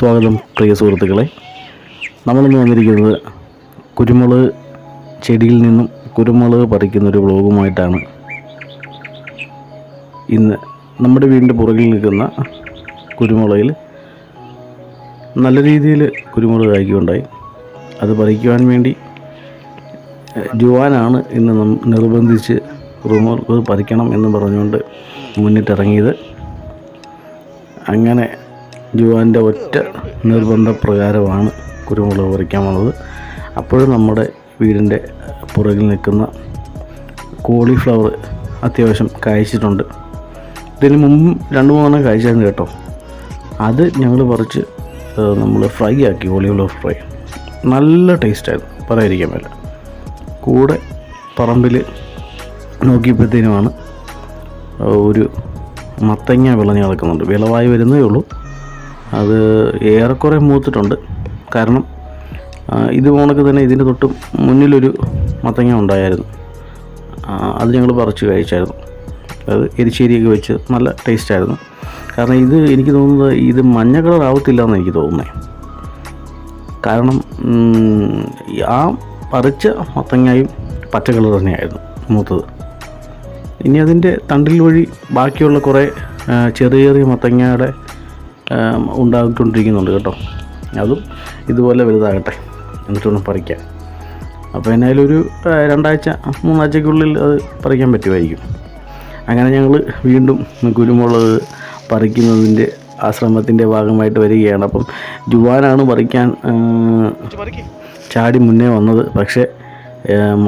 സ്വാഗതം പ്രിയ സുഹൃത്തുക്കളെ. നമ്മളിന്ന് വന്നിരിക്കുന്നത് കുരുമുളക് ചെടിയിൽ നിന്നും കുരുമുളക് പറിക്കുന്നൊരു വ്ളോഗുമായിട്ടാണ്. ഇന്ന് നമ്മുടെ വീടിൻ്റെ പുറകിൽ നിൽക്കുന്ന കുരുമുളകിൽ നല്ല രീതിയിൽ കുരുമുളക് കായ്ക്കുകയുണ്ടായി. അത് പറിക്കുവാൻ വേണ്ടി ജുവാനാണ് ഇന്ന് നിർബന്ധിച്ച് കുരുമുളക് പറിക്കണം എന്ന് പറഞ്ഞുകൊണ്ട് മുന്നിട്ടിറങ്ങിയത്. അങ്ങനെ ജുവാൻ്റെ ഒറ്റ നിർബന്ധപ്രകാരമാണ് കുരുമുളക് പറിക്കാൻ വന്നത്. അപ്പോഴും നമ്മുടെ വീടിൻ്റെ പുറകിൽ നിൽക്കുന്ന കോളിഫ്ലവർ അത്യാവശ്യം കായ്ച്ചിട്ടുണ്ട്. ഇതിന് മുമ്പും 2-3 കായ്ച്ചായിരുന്നു കേട്ടോ. അത് ഞങ്ങൾ പറിച്ച് നമ്മൾ ഫ്രൈ ആക്കി. കോളിഫ്ലവർ ഫ്രൈ നല്ല ടേസ്റ്റായിരുന്നു, പറയാതിരിക്കാൻ പറ്റില്ല. കൂടെ പറമ്പിൽ നോക്കിയപ്പോഴത്തേനുമാണ് ഒരു മത്തങ്ങ വിളഞ്ഞ് കിടക്കുന്നുണ്ട്. വിളവായി വരുന്നേ ഉള്ളൂ. അത് ഏറെക്കുറെ മൂത്തിട്ടുണ്ട്. കാരണം ഇത് പോണക്ക് തന്നെ ഇതിൻ്റെ തൊട്ട് മുന്നിലൊരു മത്തങ്ങ ഉണ്ടായിരുന്നു. അത് ഞങ്ങൾ പറിച്ച് കഴിച്ചായിരുന്നു. അത് എരിശ്ശേരിയൊക്കെ വെച്ച് നല്ല ടേസ്റ്റായിരുന്നു. കാരണം ഇത് എനിക്ക് തോന്നുന്നത് ഇത് മഞ്ഞ കളർ ആവത്തില്ല എന്ന് എനിക്ക് തോന്നുന്നത്. കാരണം ആ പറിച്ച മത്തങ്ങയും പച്ച കളർ തന്നെയായിരുന്നു മൂത്തത്. ഇനി അതിൻ്റെ തണ്ടിൽ വഴി ബാക്കിയുള്ള കുറേ ചെറിയ ചെറിയ മത്തങ്ങയുടെ ഉണ്ടാക്കിക്കൊണ്ടിരിക്കുന്നുണ്ട് കേട്ടോ. അതും ഇതുപോലെ വലുതാകട്ടെ, എന്നിട്ടൊന്ന് പറിക്കാം. അപ്പോൾ എന്നാലും ഒരു 2-3 ആഴ്ചയ്ക്കുള്ളിൽ അത് പറിക്കാൻ പറ്റുമായിരിക്കും. അങ്ങനെ ഞങ്ങൾ വീണ്ടും കുരുമുളക് പറിക്കുന്നതിൻ്റെ ആശ്രമത്തിൻ്റെ ഭാഗമായിട്ട് വരികയാണ്. അപ്പം ജുവാനാണ് പറിക്കാൻ ചാടി മുന്നേ വന്നത്. പക്ഷേ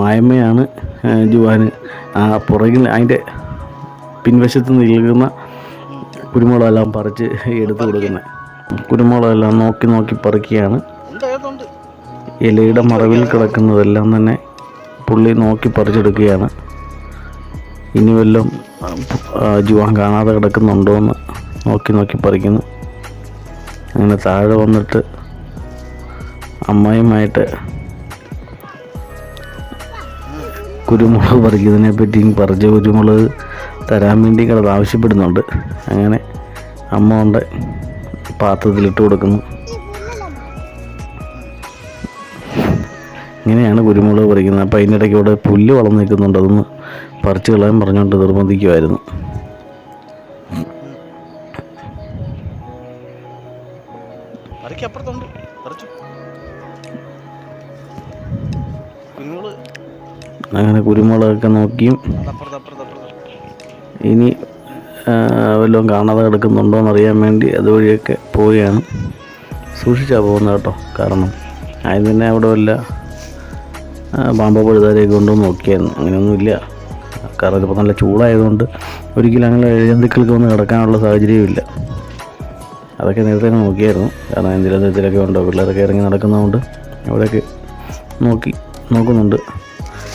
മായമ്മയാണ് ജുവാന് പുറകിൽ അതിൻ്റെ പിൻവശത്ത് നിൽക്കുന്ന കുരുമുളകെല്ലാം പറിച്ച് എടുത്ത് കൊടുക്കുന്നത്. കുരുമുളകെല്ലാം നോക്കി പറിക്കുകയാണ്. ഇലയുടെ മറവിൽ കിടക്കുന്നതെല്ലാം തന്നെ പുള്ളി നോക്കി പറിച്ചെടുക്കുകയാണ്. ഇനി വല്ലതും ജുവാൻ കാണാതെ കിടക്കുന്നുണ്ടോ എന്ന് നോക്കി പറിക്കുന്നു. അങ്ങനെ താഴെ വന്നിട്ട് അമ്മായിയുമായിട്ട് കുരുമുളക് പറിക്കുന്നതിനെ പറ്റി പറിച്ച കുരുമുളക് തരാൻ വേണ്ടി കിടന്ന് ആവശ്യപ്പെടുന്നുണ്ട്. അങ്ങനെ അമ്മ കൊണ്ട് പാത്രത്തിലിട്ട് കൊടുക്കുന്നു. ഇങ്ങനെയാണ് കുരുമുളക് പറിക്കുന്നത്. അപ്പോൾ അതിനിടയ്ക്ക് ഇവിടെ പുല്ല് വളർന്നു നിൽക്കുന്നുണ്ട്. അതൊന്ന് പറിച്ച് കളയാൻ പറഞ്ഞുകൊണ്ട് നിർബന്ധിക്കുമായിരുന്നു. അങ്ങനെ കുരുമുളകൊക്കെ നോക്കിയും ഇനി വല്ലതും കാണാതെ കിടക്കുന്നുണ്ടോ എന്നറിയാൻ വേണ്ടി അതുവഴിയൊക്കെ പോവുകയാണ്. സൂക്ഷിച്ചാണ് പോകുന്നത് കേട്ടോ. കാരണം ആദ്യം തന്നെ അവിടെ വല്ല പാമ്പ പഴുതാരെയൊക്കെ ഉണ്ടോ എന്ന് നോക്കിയായിരുന്നു. അങ്ങനെയൊന്നുമില്ല. കാരണം ഇതിപ്പോൾ നല്ല ചൂടായതുകൊണ്ട് ഒരിക്കലും അങ്ങനെ ഇഴജന്തുക്കൾക്ക് വന്ന് കിടക്കാനുള്ള സാഹചര്യമില്ല. അതൊക്കെ നേരത്തെ നോക്കിയായിരുന്നു. കാരണം എന്തെങ്കിലും തരത്തിലൊക്കെ ഉണ്ടോ, പിള്ളേരൊക്കെ ഇറങ്ങി നടക്കുന്നതുകൊണ്ട് അവിടെയൊക്കെ നോക്കുന്നുണ്ട്.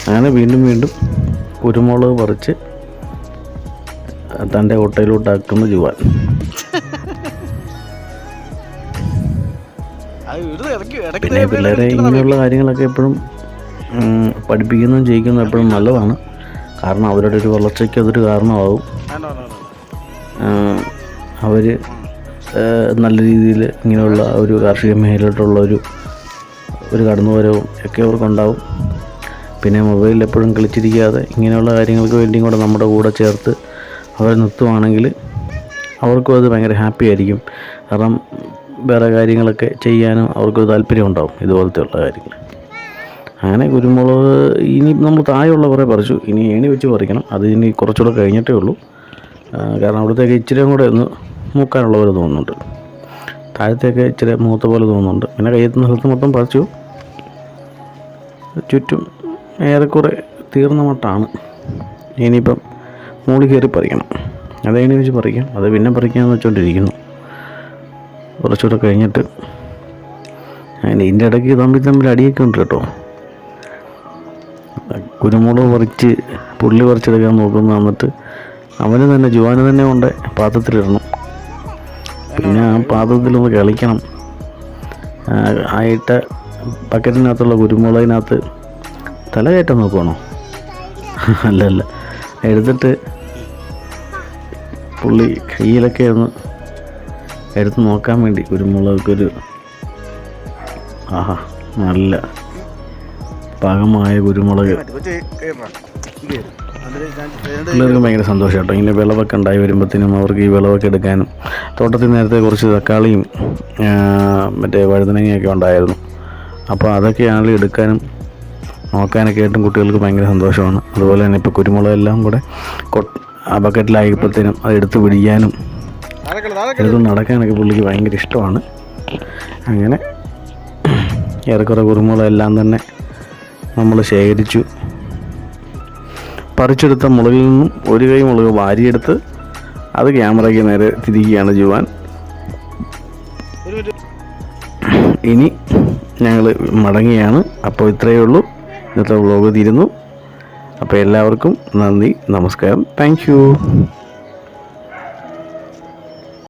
അങ്ങനെ വീണ്ടും കുരുമുളക് പറിച്ച് തൻ്റെ ഒട്ടയിലോട്ടാക്കുന്ന ജുവാൻ. പിന്നെ പിള്ളേരെ ഇങ്ങനെയുള്ള കാര്യങ്ങളൊക്കെ എപ്പോഴും പഠിപ്പിക്കുന്നതും ചെയ്യിക്കുന്നതും എപ്പോഴും നല്ലതാണ്. കാരണം അവരുടെ ഒരു വളർച്ചയ്ക്ക് അതൊരു കാരണമാകും. അവർ നല്ല രീതിയിൽ ഇങ്ങനെയുള്ള ഒരു കാർഷിക മേഖലയിലോട്ടുള്ള ഒരു കടന്നുവരവും ഒക്കെ അവർക്കുണ്ടാവും. പിന്നെ മൊബൈലിൽ എപ്പോഴും കളിച്ചിരിക്കാതെ ഇങ്ങനെയുള്ള കാര്യങ്ങൾക്ക് വേണ്ടിയും കൂടെ നമ്മുടെ കൂടെ ചേർത്ത് അവർ നിർത്തുവാണെങ്കിൽ അവർക്കും അത് ഭയങ്കര ഹാപ്പി ആയിരിക്കും. കാരണം വേറെ കാര്യങ്ങളൊക്കെ ചെയ്യാനും അവർക്കൊരു താല്പര്യം ഉണ്ടാവും, ഇതുപോലത്തെ ഉള്ള കാര്യങ്ങൾ. അങ്ങനെ കുരുമുളക് ഇനി നമ്മൾ താഴെയുള്ള കുറേ പറിച്ചു. ഇനി ഏണി വെച്ച് പറിക്കണം. അത് ഇനി കുറച്ചുകൂടെ കഴിഞ്ഞിട്ടേ ഉള്ളൂ. കാരണം അവിടത്തേക്ക് ഇച്ചിരിയും കൂടെ ഒന്ന് മൂക്കാനുള്ള പോലെ തോന്നുന്നുണ്ട്. താഴത്തേക്ക് ഇച്ചിരി മൂത്ത പോലെ തോന്നുന്നുണ്ട്. പിന്നെ കയ്യെത്തുന്ന സ്ഥലത്ത് മൊത്തം പറിച്ചു. ചുറ്റും ഏറെക്കുറെ തീർന്ന മട്ടാണ്. ഇനിയിപ്പം മുകളിൽ കയറി പറിക്കണം. അതേണി വെച്ച് പറിക്കാം. അത് പിന്നെ പറിക്കാമെന്ന് വെച്ചുകൊണ്ടിരിക്കുന്നു. കുറച്ചുകൂടെ കഴിഞ്ഞിട്ട്. അങ്ങനെ ഇതിൻ്റെ ഇടയ്ക്ക് തമ്മിൽ അടിയൊക്കെ ഉണ്ട് കേട്ടോ. കുരുമുളക് പുള്ളി പറിച്ചെടുക്കാൻ നോക്കുന്നു. എന്നിട്ട് ജുവാന് തന്നെ കൊണ്ട് പാത്രത്തിലിടണം. പിന്നെ ആ പാത്രത്തിലൊന്ന് കളിക്കണം. ആയിട്ട് ബക്കറ്റിനകത്തുള്ള കുരുമുളകിനകത്ത് തല കയറ്റാൻ നോക്കുവാണോ? അല്ല, എടുത്തിട്ട് പുള്ളി കയ്യിലൊക്കെ ഒന്ന് എടുത്ത് നോക്കാൻ വേണ്ടി കുരുമുളകൊരു ആഹാ നല്ല പാകമായ കുരുമുളക്. പിള്ളേർക്ക് ഭയങ്കര സന്തോഷം കേട്ടോ. ഇങ്ങനെ വിളവൊക്കെ ഉണ്ടായി വരുമ്പോഴത്തേനും അവർക്ക് ഈ വിളവൊക്കെ എടുക്കാനും. തോട്ടത്തിൽ നേരത്തെ കുറച്ച് തക്കാളിയും മറ്റേ വഴുതനങ്ങയൊക്കെ ഉണ്ടായിരുന്നു. അപ്പോൾ അതൊക്കെയാണെങ്കിൽ എടുക്കാനും നോക്കാനൊക്കെ ആയിട്ടും കുട്ടികൾക്ക് ഭയങ്കര സന്തോഷമാണ്. അതുപോലെ തന്നെ ഇപ്പോൾ കുരുമുളകെല്ലാം കൂടെ ബക്കറ്റിലായപ്പോഴത്തേനും അത് എടുത്ത് പിടിക്കാനും എടുത്ത് നടക്കാനൊക്കെ പുള്ളിക്ക് ഭയങ്കര ഇഷ്ടമാണ്. അങ്ങനെ ഏറെക്കുറെ കുരുമുളകെല്ലാം തന്നെ നമ്മൾ ശേഖരിച്ചു. പറിച്ചെടുത്ത മുളകിൽ നിന്നും ഒരു കൈ മുളക് വാരിയെടുത്ത് അത് ക്യാമറയ്ക്ക് നേരെ തിരിക്കുകയാണ് ജുവാൻ. ഇനി ഞങ്ങൾ മടങ്ങിയാണ്. അപ്പോൾ ഇത്രയേ ഉള്ളൂ, ഇന്നത്തെ വ്ലോഗ് തീരുന്നു. അപ്പോൾ എല്ലാവർക്കും നന്ദി, നമസ്കാരം, താങ്ക് യു.